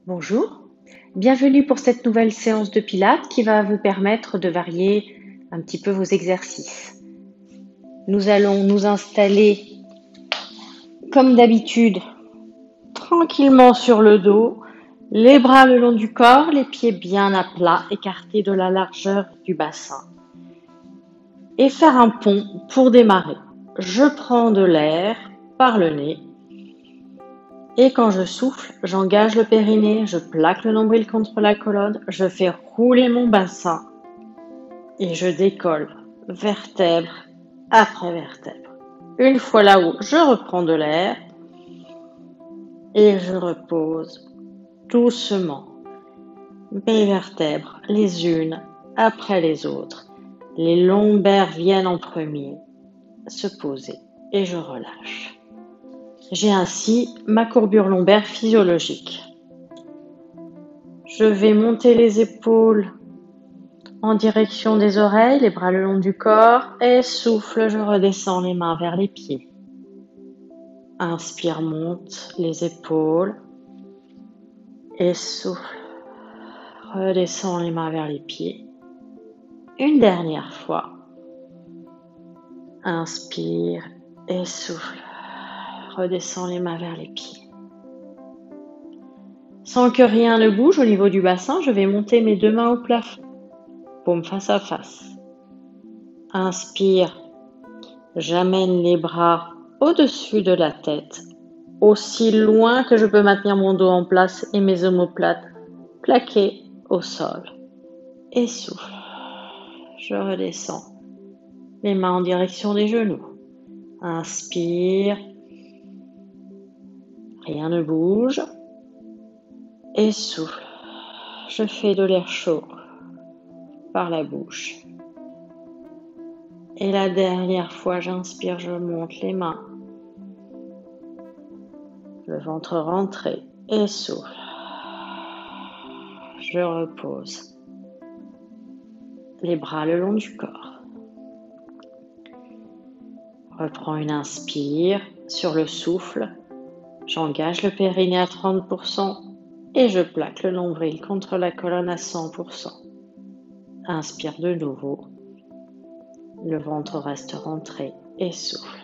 Bonjour, bienvenue pour cette nouvelle séance de Pilates qui va vous permettre de varier un petit peu vos exercices. Nous allons nous installer comme d'habitude tranquillement sur le dos, les bras le long du corps, les pieds bien à plat, écartés de la largeur du bassin. Et faire un pont pour démarrer. Je prends de l'air par le nez. Et quand je souffle, j'engage le périnée, je plaque le nombril contre la colonne, je fais rouler mon bassin et je décolle vertèbre après vertèbre. Une fois là-haut, je reprends de l'air et je repose doucement mes vertèbres les unes après les autres. Les lombaires viennent en premier se poser et je relâche. J'ai ainsi ma courbure lombaire physiologique. Je vais monter les épaules en direction des oreilles, les bras le long du corps et souffle, je redescends les mains vers les pieds. Inspire, monte les épaules et souffle, redescends les mains vers les pieds. Une dernière fois. Inspire et souffle, redescends les mains vers les pieds. Sans que rien ne bouge au niveau du bassin, je vais monter mes deux mains au plafond, paume face à face. Inspire, j'amène les bras au-dessus de la tête, aussi loin que je peux maintenir mon dos en place et mes omoplates plaquées au sol. Et souffle, je redescends, les mains en direction des genoux. Inspire, rien ne bouge. Et souffle, je fais de l'air chaud par la bouche. Et la dernière fois, j'inspire, je monte les mains. Le ventre rentré et souffle. Je repose. Les bras le long du corps. Reprends une inspire. Sur le souffle, j'engage le périnée à 30% et je plaque le nombril contre la colonne à 100%. Inspire de nouveau. Le ventre reste rentré et souffle.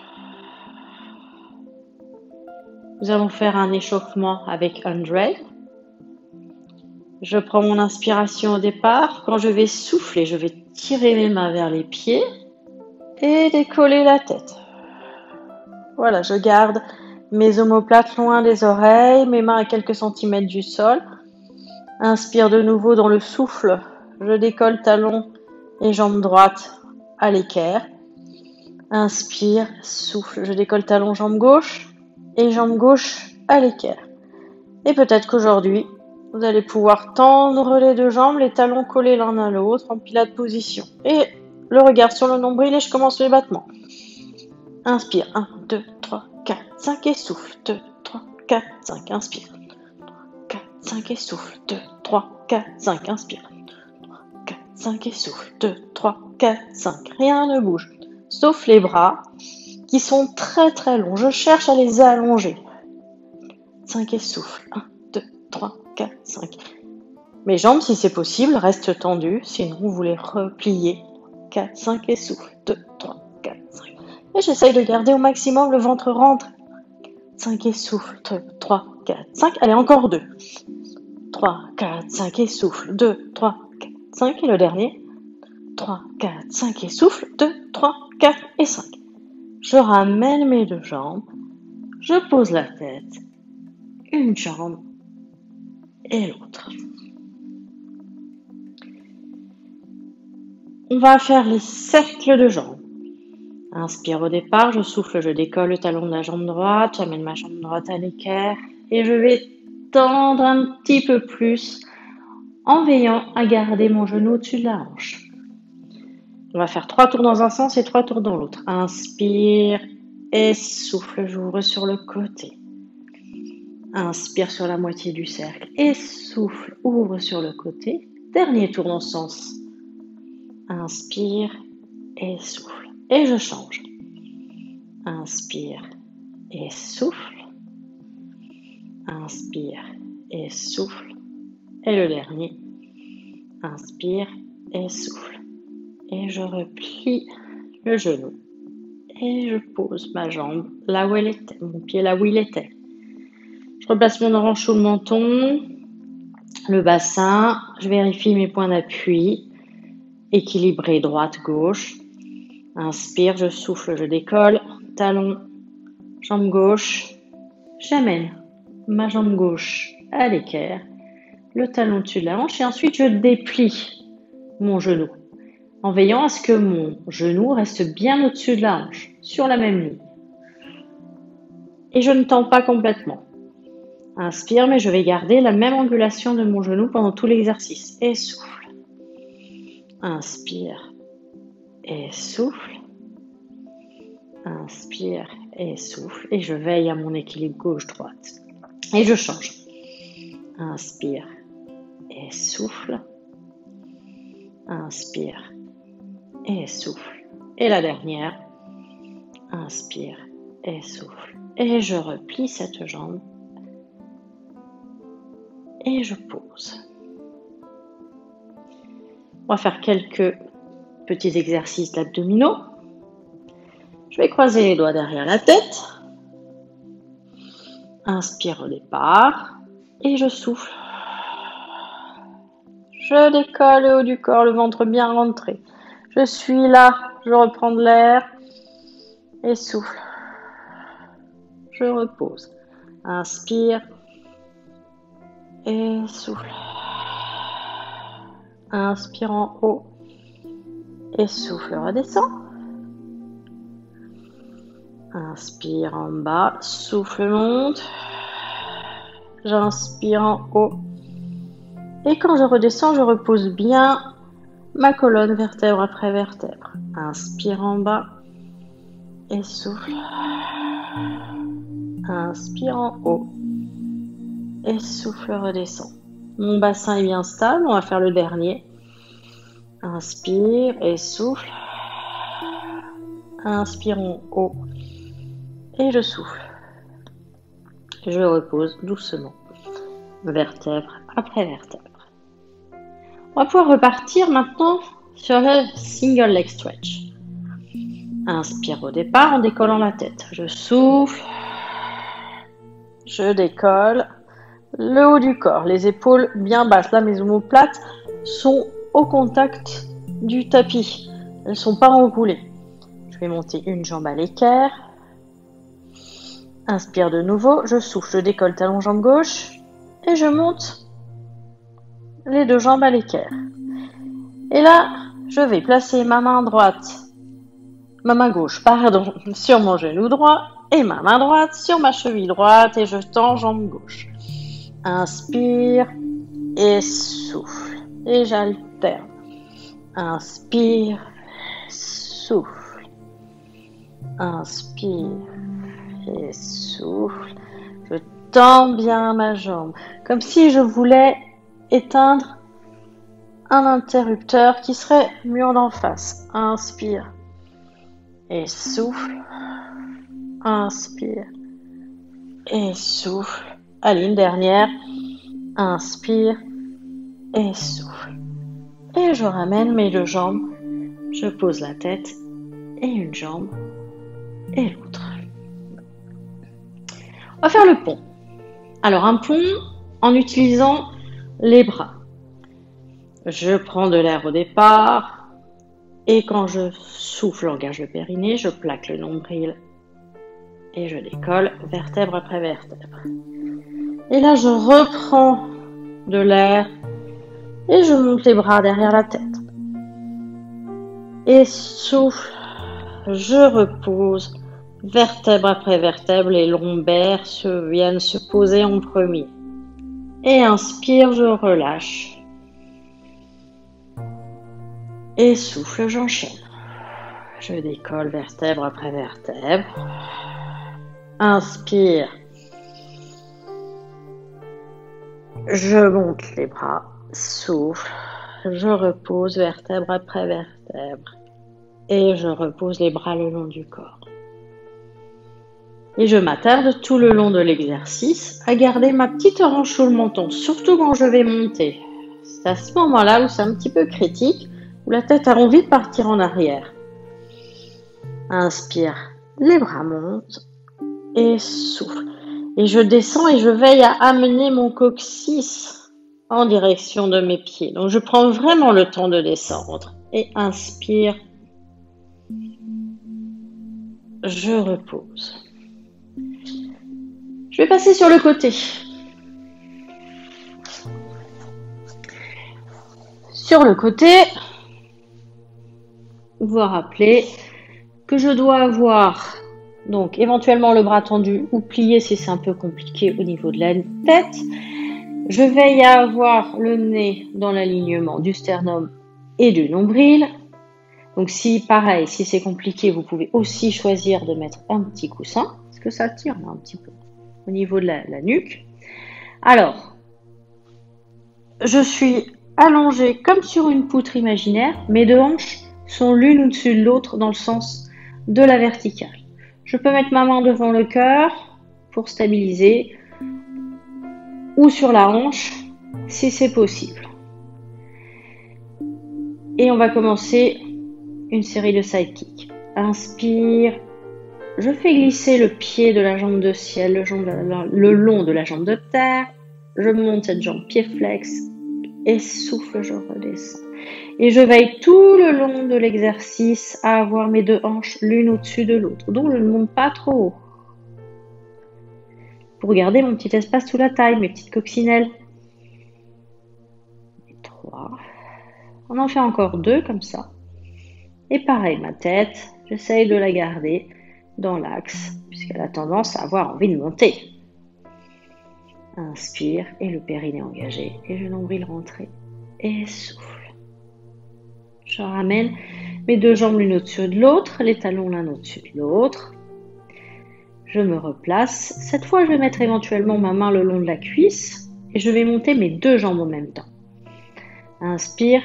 Nous allons faire un échauffement avec 100. Je prends mon inspiration au départ. Quand je vais souffler, je vais tirer mes mains vers les pieds et décoller la tête. Voilà, je garde mes omoplates loin des oreilles, mes mains à quelques centimètres du sol. Inspire de nouveau dans le souffle. Je décolle talons et jambes droites à l'équerre. Inspire, souffle. Je décolle talons, jambes gauche et jambes gauche à l'équerre. Et peut-être qu'aujourd'hui, vous allez pouvoir tendre les deux jambes, les talons collés l'un à l'autre en pilates position. Et le regard sur le nombril et je commence les battements. Inspire, 1, 2, 3, 4, 5 et souffle, 2, 3, 4, 5, inspire, 4, 5 et souffle, 2, 3, 4, 5, inspire, 4, 5 et souffle, 2, 3, 4, 5, rien ne bouge, sauf les bras qui sont très très longs, je cherche à les allonger, 5 et souffle, 1, 2, 3, 4, 5, mes jambes si c'est possible restent tendues, sinon vous les repliez, 4, 5 et souffle, 2, 3, 4, 5, et j'essaye de garder au maximum le ventre rentre. 5 et souffle, 2, 3, 4, 5, allez encore 2. 3, 4, 5 et souffle, 2, 3, 4, 5 et le dernier. 3, 4, 5 et souffle, 2, 3, 4 et 5. Je ramène mes deux jambes, je pose la tête, une jambe et l'autre. On va faire les cercles de jambes. Inspire au départ, je souffle, je décolle le talon de la jambe droite, j'amène ma jambe droite à l'équerre et je vais tendre un petit peu plus en veillant à garder mon genou au-dessus de la hanche. On va faire 3 tours dans un sens et 3 tours dans l'autre. Inspire et souffle, j'ouvre sur le côté. Inspire sur la moitié du cercle et souffle, ouvre sur le côté. Dernier tour dans ce sens. Inspire et souffle. Et je change. Inspire et souffle. Inspire et souffle. Et le dernier. Inspire et souffle. Et je replie le genou. Et je pose ma jambe là où elle était, mon pied là où il était. Je replace mon orange sous le menton, le bassin. Je vérifie mes points d'appui. Équilibré droite-gauche. Inspire, je souffle, je décolle. Talon, jambe gauche. J'amène ma jambe gauche à l'équerre. Le talon au-dessus de la hanche. Et ensuite, je déplie mon genou. En veillant à ce que mon genou reste bien au-dessus de la hanche, sur la même ligne. Et je ne tends pas complètement. Inspire, mais je vais garder la même angulation de mon genou pendant tout l'exercice. Et souffle. Inspire et souffle. Inspire et souffle. Et je veille à mon équilibre gauche-droite. Et je change. Inspire et souffle. Inspire et souffle. Et la dernière. Inspire et souffle. Et je replie cette jambe. Et je pose. On va faire quelques petits exercices d'abdominaux. Je vais croiser les doigts derrière la tête. Inspire au départ. Et je souffle. Je décolle le haut du corps, le ventre bien rentré. Je suis là. Je reprends de l'air. Et souffle. Je repose. Inspire. Et souffle. Inspire en haut. Et souffle, redescend. Inspire en bas. Souffle, monte. J'inspire en haut. Et quand je redescends, je repose bien ma colonne vertèbre après vertèbre. Inspire en bas. Et souffle. Inspire en haut. Et souffle, redescend. Mon bassin est bien stable. On va faire le dernier. Inspire et souffle. Inspire en haut. Et je souffle. Je repose doucement. Vertèbre après vertèbre. On va pouvoir repartir maintenant sur le single leg stretch. Inspire au départ en décollant la tête. Je souffle. Je décolle. Le haut du corps, les épaules bien basses. Là, mes omoplates sont au contact du tapis. Elles ne sont pas enroulées. Je vais monter une jambe à l'équerre. Inspire de nouveau. Je souffle. Je décolle talon jambe gauche. Et je monte les deux jambes à l'équerre. Et là, je vais placer ma main gauche, sur mon genou droit et ma main droite sur ma cheville droite et je tends jambe gauche. Inspire et souffle. Et j'alterne. Inspire, souffle. Inspire et souffle. Je tends bien ma jambe, comme si je voulais éteindre un interrupteur qui serait mur d'en face. Inspire et souffle. Inspire et souffle. Allez, une dernière. Inspire et souffle. Et je ramène mes deux jambes. Je pose la tête et une jambe et l'autre. On va faire le pont. Alors, un pont en utilisant les bras. Je prends de l'air au départ et quand je souffle, engage le périnée, je plaque le nombril et je décolle vertèbre après vertèbre. Et là, je reprends de l'air et je monte les bras derrière la tête. Et souffle, je repose vertèbre après vertèbre, les lombaires viennent se poser en premier. Et inspire, je relâche. Et souffle, j'enchaîne. Je décolle vertèbre après vertèbre. Inspire. Je monte les bras. Souffle. Je repose vertèbre après vertèbre. Et je repose les bras le long du corps. Et je m'attarde tout le long de l'exercice à garder ma petite hanche sous le menton, surtout quand je vais monter. C'est à ce moment-là où c'est un petit peu critique, où la tête a envie de partir en arrière. Inspire, les bras montent et souffle. Et je descends et je veille à amener mon coccyx en direction de mes pieds. Donc je prends vraiment le temps de descendre. Et inspire, je repose. Je vais passer sur le côté. Sur le côté, vous rappelez que je dois avoir donc éventuellement le bras tendu ou plié si c'est un peu compliqué au niveau de la tête. Je veille à avoir le nez dans l'alignement du sternum et du nombril. Donc si pareil, si c'est compliqué, vous pouvez aussi choisir de mettre un petit coussin, parce que ça tire un petit peu au niveau de la nuque. Alors, je suis allongée comme sur une poutre imaginaire. Mes deux hanches sont l'une au-dessus de l'autre dans le sens de la verticale. Je peux mettre ma main devant le cœur pour stabiliser ou sur la hanche si c'est possible. Et on va commencer une série de side kicks. Inspire, je fais glisser le pied de la jambe de ciel, le long de la jambe de terre. Je monte cette jambe pied flex et souffle, je redescends. Et je veille tout le long de l'exercice à avoir mes deux hanches l'une au-dessus de l'autre. Donc je ne monte pas trop haut. Pour garder mon petit espace sous la taille, mes petites coccinelles. Et 3. On en fait encore 2 comme ça. Et pareil, ma tête, j'essaye de la garder dans l'axe, puisqu'elle a tendance à avoir envie de monter. Inspire, et le périnée engagé, et le nombril rentré, et souffle. Je ramène mes deux jambes l'une au-dessus de l'autre, les talons l'un au-dessus de l'autre. Je me replace. Cette fois, je vais mettre éventuellement ma main le long de la cuisse, et je vais monter mes deux jambes en même temps. Inspire,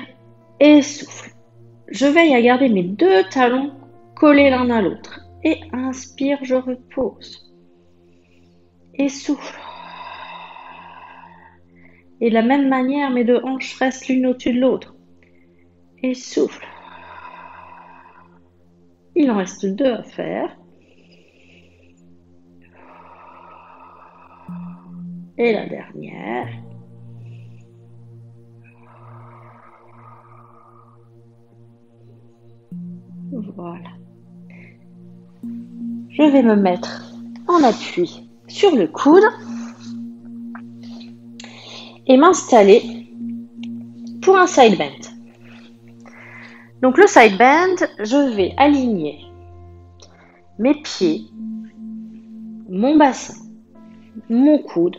et souffle. Je veille à garder mes deux talons collés l'un à l'autre. Et inspire, je repose. Et souffle. Et de la même manière, mes deux hanches restent l'une au-dessus de l'autre. Et souffle. Il en reste 2 à faire. Et la dernière. Voilà. Je vais me mettre en appui sur le coude et m'installer pour un side bend. Donc le side bend, je vais aligner mes pieds, mon bassin, mon coude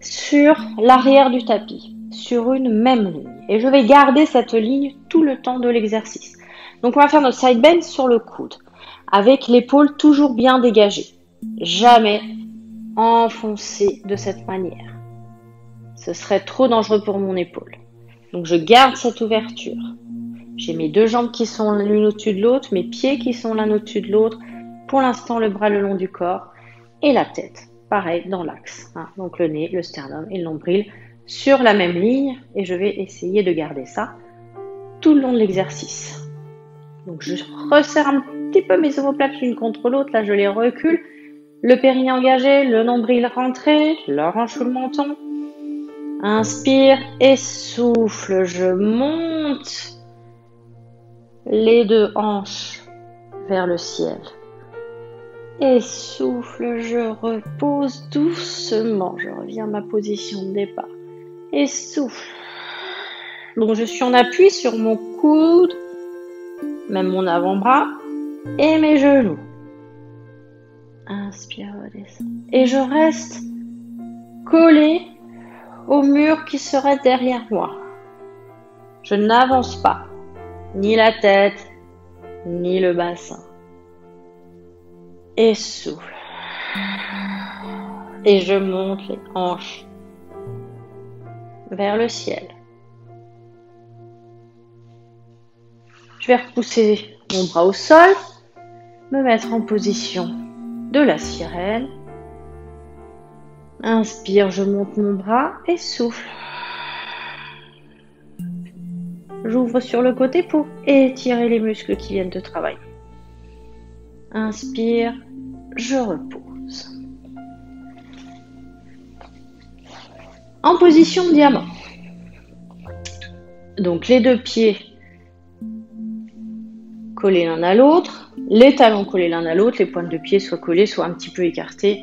sur l'arrière du tapis, sur une même ligne. Et je vais garder cette ligne tout le temps de l'exercice. Donc on va faire notre side bend sur le coude, avec l'épaule toujours bien dégagée. Jamais enfoncée de cette manière. Ce serait trop dangereux pour mon épaule. Donc je garde cette ouverture. J'ai mes deux jambes qui sont l'une au-dessus de l'autre, mes pieds qui sont l'un au-dessus de l'autre. Pour l'instant, le bras le long du corps et la tête, pareil, dans l'axe. Donc le nez, le sternum et le nombril sur la même ligne. Et je vais essayer de garder ça tout le long de l'exercice. Donc je resserre un petit peu mes omoplates l'une contre l'autre. Là, je les recule. Le périnée engagé, le nombril rentré, la hanche sous le menton. Inspire et souffle. Je monte les deux hanches vers le ciel. Et souffle, je repose doucement. Je reviens à ma position de départ. Et souffle. Donc je suis en appui sur mon coude, même mon avant-bras et mes genoux. Inspire, redescends. Et je reste collée au mur qui serait derrière moi. Je n'avance pas, ni la tête, ni le bassin. Et souffle. Et je monte les hanches vers le ciel. Je vais repousser mon bras au sol, me mettre en position de la sirène. Inspire, je monte mon bras et souffle. J'ouvre sur le côté pour étirer les muscles qui viennent de travailler. Inspire, je repose. En position diamant. Donc les deux pieds collés l'un à l'autre, les talons collés l'un à l'autre, les pointes de pied soit collées, soit un petit peu écartées.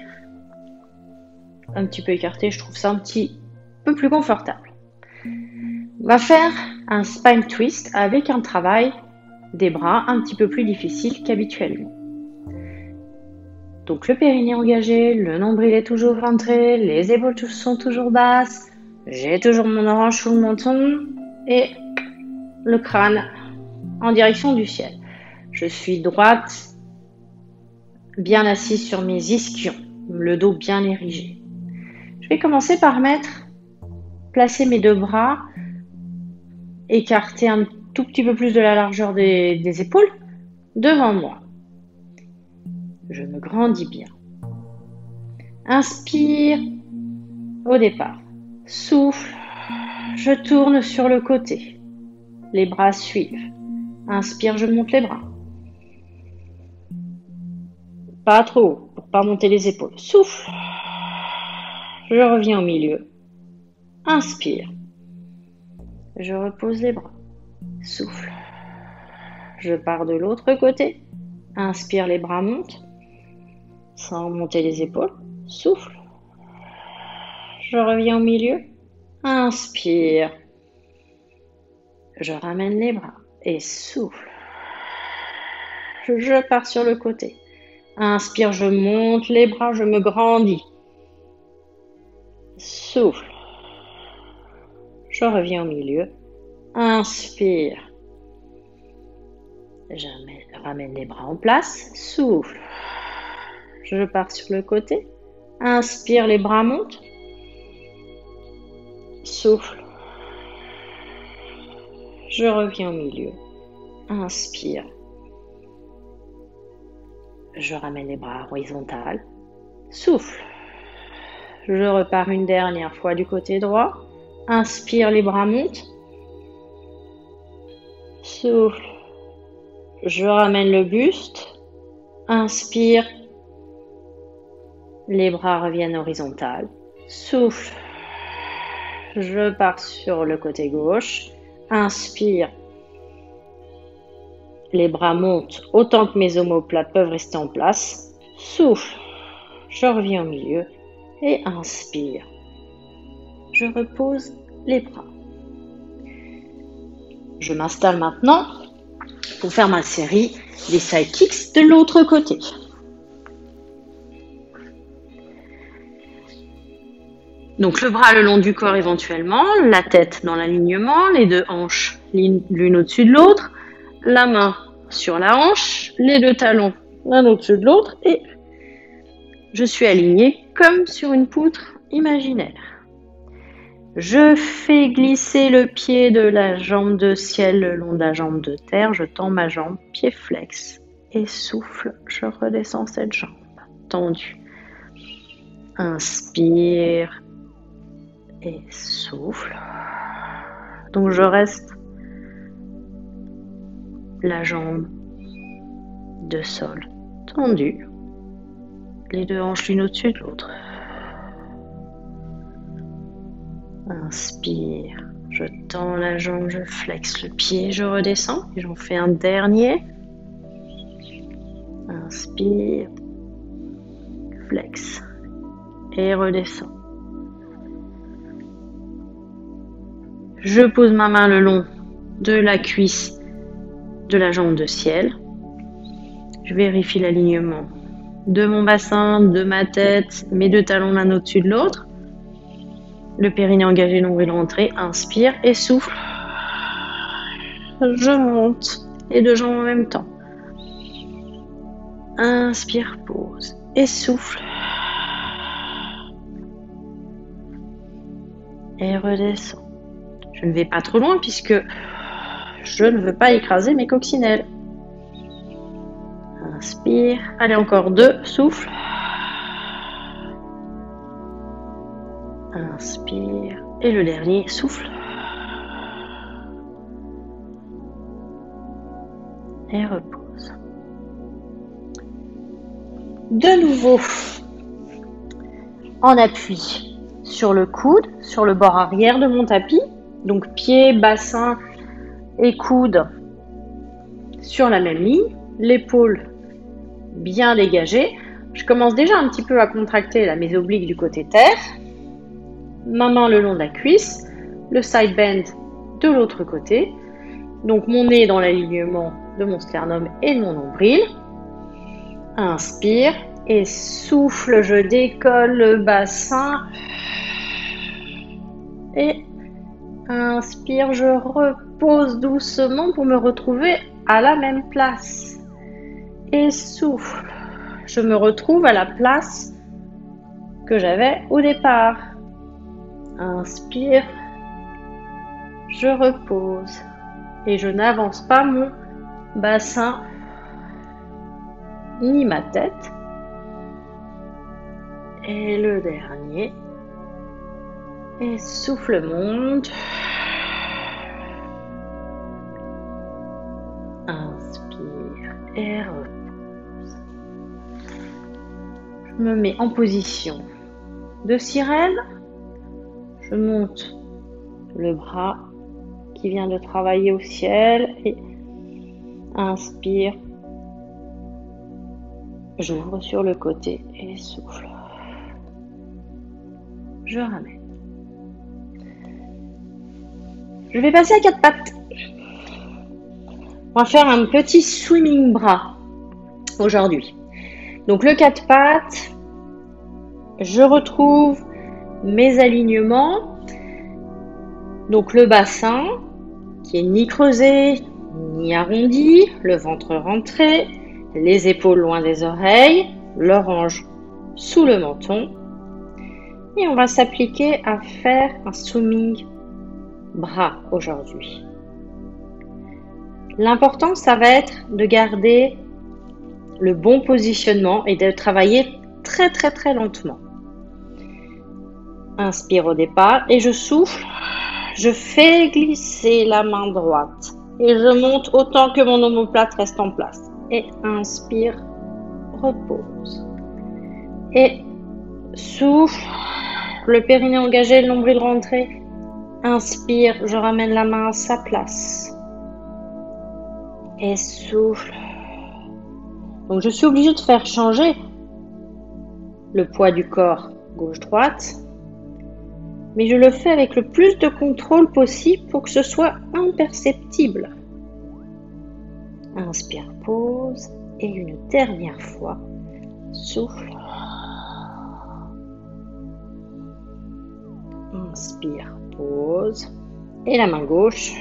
Un petit peu écarté, je trouve ça un petit peu plus confortable. On va faire un spine twist avec un travail des bras un petit peu plus difficile qu'habituellement. Donc le périnée engagé, le nombril est toujours rentré, les épaules sont toujours basses, j'ai toujours mon orange sous le menton et le crâne en direction du ciel. Je suis droite, bien assise sur mes ischions, le dos bien érigé. Je vais commencer par placer mes deux bras, écarter un tout petit peu plus de la largeur des épaules devant moi. Je me grandis bien. Inspire au départ. Souffle. Je tourne sur le côté. Les bras suivent. Inspire, je monte les bras. Pas trop haut pour pas monter les épaules. Souffle. Je reviens au milieu. Inspire. Je repose les bras. Souffle. Je pars de l'autre côté. Inspire, les bras montent. Sans monter les épaules. Souffle. Je reviens au milieu. Inspire. Je ramène les bras. Et souffle. Je pars sur le côté. Inspire, je monte les bras, je me grandis. Souffle. Je reviens au milieu. Inspire. Je ramène les bras en place. Souffle. Je pars sur le côté. Inspire, les bras montent. Souffle. Je reviens au milieu. Inspire. Je ramène les bras horizontaux. Souffle. Je repars une dernière fois du côté droit. Inspire, les bras montent. Souffle. Je ramène le buste. Inspire. Les bras reviennent horizontaux. Souffle. Je pars sur le côté gauche. Inspire. Les bras montent autant que mes omoplates peuvent rester en place. Souffle. Je reviens au milieu. Et inspire. Je repose les bras. Je m'installe maintenant pour faire ma série des side kicks de l'autre côté. Donc le bras le long du corps éventuellement, la tête dans l'alignement, les deux hanches l'une au-dessus de l'autre, la main sur la hanche, les deux talons l'un au-dessus de l'autre et je suis alignée comme sur une poutre imaginaire. Je fais glisser le pied de la jambe de ciel le long de la jambe de terre. Je tends ma jambe, pied flex et souffle. Je redescends cette jambe tendue. Inspire et souffle. Donc je reste la jambe de sol tendue. Les deux hanches l'une au-dessus de l'autre. Inspire, je tends la jambe, je flexe le pied, je redescends et j'en fais un dernier. Inspire, flex et redescends. Je pose ma main le long de la cuisse de la jambe de ciel. Je vérifie l'alignement de mon bassin, de ma tête, mes deux talons l'un au-dessus de l'autre. Le périnée engagé, nombril rentré. Inspire et souffle. Je monte les deux jambes en même temps. Inspire, pause et souffle. Et redescends. Je ne vais pas trop loin puisque je ne veux pas écraser mes coccinelles. Inspire. Allez, encore deux. Souffle. Inspire. Et le dernier, souffle. Et repose. De nouveau, en appui sur le coude, sur le bord arrière de mon tapis. Donc pied, bassin et coude sur la même ligne. L'épaule bien dégagée. Je commence déjà un petit peu à contracter là, mes obliques du côté terre. Ma main le long de la cuisse. Le side bend de l'autre côté. Donc mon nez dans l'alignement de mon sternum et de mon nombril. Inspire et souffle, je décolle le bassin. Et inspire, je repose doucement pour me retrouver à la même place. Et souffle, je me retrouve à la place que j'avais au départ. Inspire, je repose. Et je n'avance pas mon bassin ni ma tête. Et le dernier. Et souffle monte. Inspire et repose. Je me mets en position de sirène. Je monte le bras qui vient de travailler au ciel et inspire. J'ouvre sur le côté et souffle. Je ramène. Je vais passer à 4 pattes. On va faire un petit swimming bras aujourd'hui. Donc le 4 pattes, je retrouve mes alignements. Donc le bassin qui est ni creusé ni arrondi, le ventre rentré, les épaules loin des oreilles, l'orange sous le menton. Et on va s'appliquer à faire un swimming bras aujourd'hui. L'important, ça va être de garder le bon positionnement et de travailler très très très lentement. Inspire au départ et je souffle. Je fais glisser la main droite et je monte autant que mon omoplate reste en place. Et inspire, repose. Et souffle, le périnée engagé, le nombril rentré. Inspire, je ramène la main à sa place. Et souffle. Donc je suis obligée de faire changer le poids du corps gauche-droite. Mais je le fais avec le plus de contrôle possible pour que ce soit imperceptible. Inspire, pause. Et une dernière fois, souffle. Inspire, pause. Et la main gauche.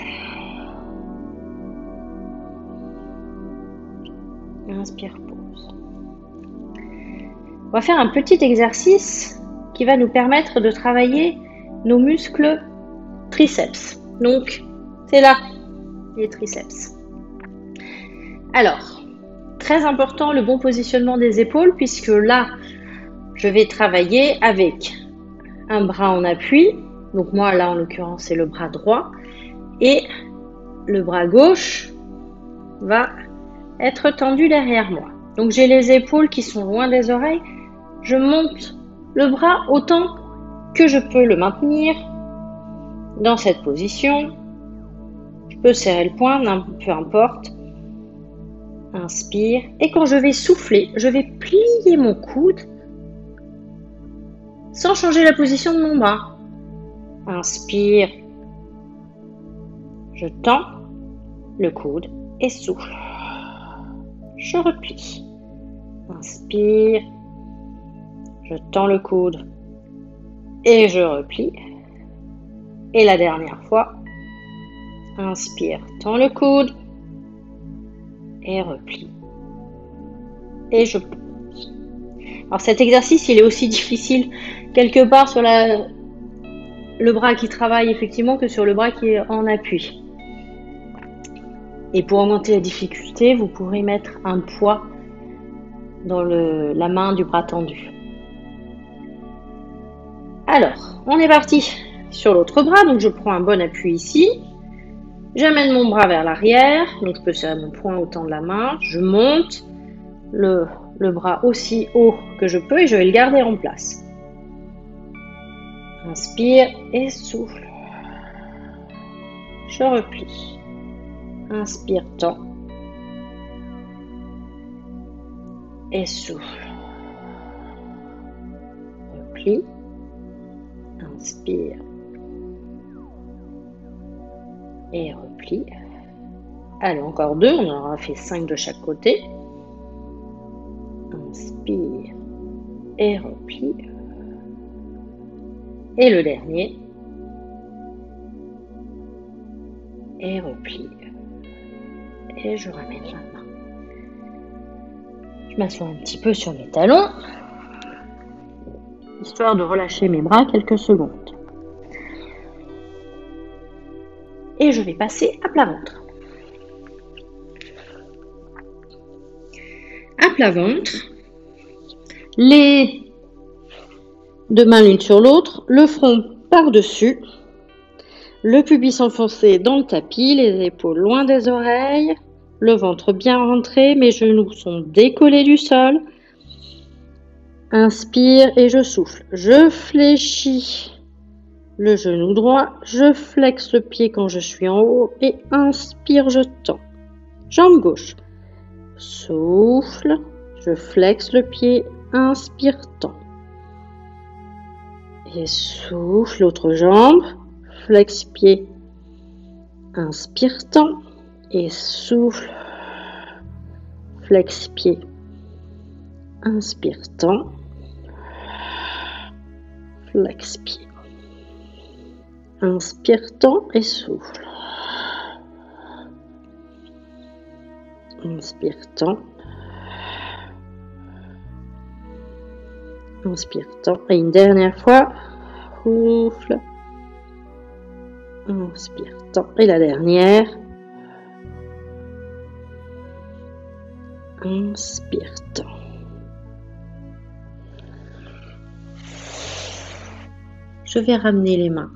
Inspire, pause. On va faire un petit exercice qui va nous permettre de travailler nos muscles triceps. Donc, c'est là, les triceps. Alors, très important le bon positionnement des épaules puisque là, je vais travailler avec un bras en appui. Donc moi, là, en l'occurrence, c'est le bras droit. Et le bras gauche va être tendu derrière moi. Donc j'ai les épaules qui sont loin des oreilles. Je monte le bras autant que je peux le maintenir dans cette position. Je peux serrer le poing, peu importe. Inspire. Et quand je vais souffler, je vais plier mon coude sans changer la position de mon bras. Inspire. Je tends le coude et souffle. Je replie. Inspire. Je tends le coude et je replie. Et la dernière fois. Inspire. Tends le coude et replie. Et je pose. Alors cet exercice, il est aussi difficile quelque part sur le bras qui travaille effectivement que sur le bras qui est en appui. Et pour augmenter la difficulté, vous pourrez mettre un poids dans la main du bras tendu. Alors, on est parti sur l'autre bras. Donc, je prends un bon appui ici. J'amène mon bras vers l'arrière. Donc, je peux serrer mon poing autant de la main. Je monte le bras aussi haut que je peux et je vais le garder en place. Inspire et souffle. Je replie. Inspire, tends. Et souffle. Replie. Inspire. Et replie. Allez, encore 2. On en aura fait 5 de chaque côté. Inspire. Et replie. Et le dernier. Et replie. Et je ramène la main. Je m'assois un petit peu sur mes talons, histoire de relâcher mes bras quelques secondes. Et je vais passer à plat ventre. À plat ventre, les deux mains l'une sur l'autre, le front par-dessus, le pubis enfoncé dans le tapis, les épaules loin des oreilles, le ventre bien rentré, mes genoux sont décollés du sol. Inspire et je souffle. Je fléchis le genou droit, je flexe le pied quand je suis en haut et inspire, je tends. Jambe gauche. Souffle, je flexe le pied, inspire, tends. Et souffle, l'autre jambe, flexe pied, inspire, tends. Et souffle, flex pied, inspire, tends, flex pied, inspire, tends et souffle, inspire, tends, inspire, tends et une dernière fois, souffle, inspire, tends et la dernière. Inspire, tends. Je vais ramener les mains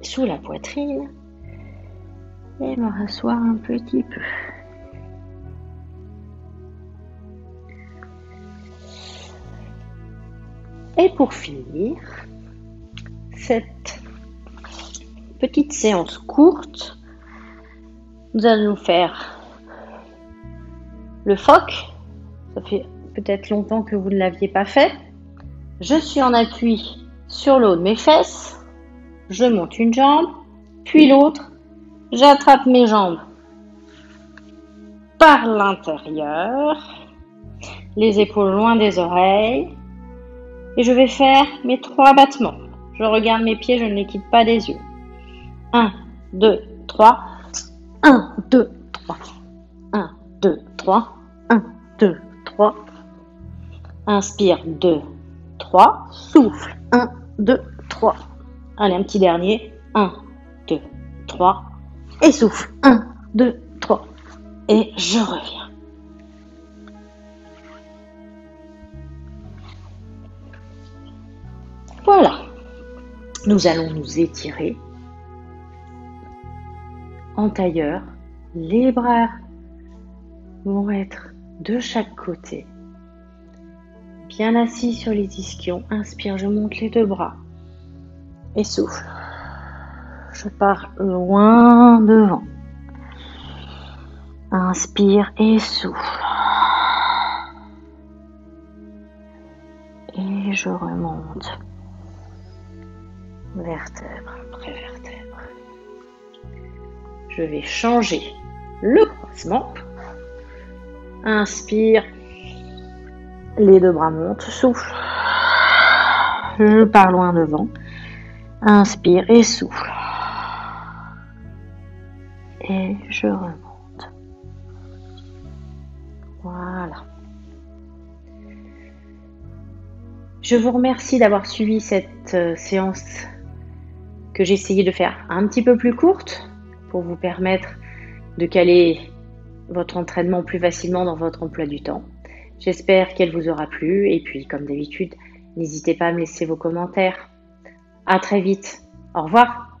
sous la poitrine et me rasseoir un petit peu. Et pour finir cette petite séance courte, nous allons faire le phoque. Ça fait peut-être longtemps que vous ne l'aviez pas fait. Je suis en appui sur le haut de mes fesses. Je monte une jambe, puis l'autre. J'attrape mes jambes par l'intérieur, les épaules loin des oreilles. Et je vais faire mes 3 battements. Je regarde mes pieds, je ne les quitte pas des yeux. 1, 2, 3. 1, 2, 3. 1, 2, 3. 1, 2, 3. Inspire, 2, 3. Souffle, 1, 2, 3. Allez, un petit dernier. 1, 2, 3. Et souffle, 1, 2, 3. Et je reviens. Voilà. Nous allons nous étirer en tailleur. Les bras vont être de chaque côté. Bien assis sur les ischions. Inspire, je monte les 2 bras. Et souffle. Je pars loin devant. Inspire et souffle. Et je remonte. Vertèbre après vertèbre. Je vais changer le croisement. Inspire. Les 2 bras montent. Souffle. Je pars loin devant. Inspire et souffle. Et je remonte. Voilà. Je vous remercie d'avoir suivi cette séance que j'ai essayé de faire un petit peu plus courte pour vous permettre de caler votre entraînement plus facilement dans votre emploi du temps. J'espère qu'elle vous aura plu et puis, comme d'habitude, n'hésitez pas à me laisser vos commentaires. À très vite. Au revoir.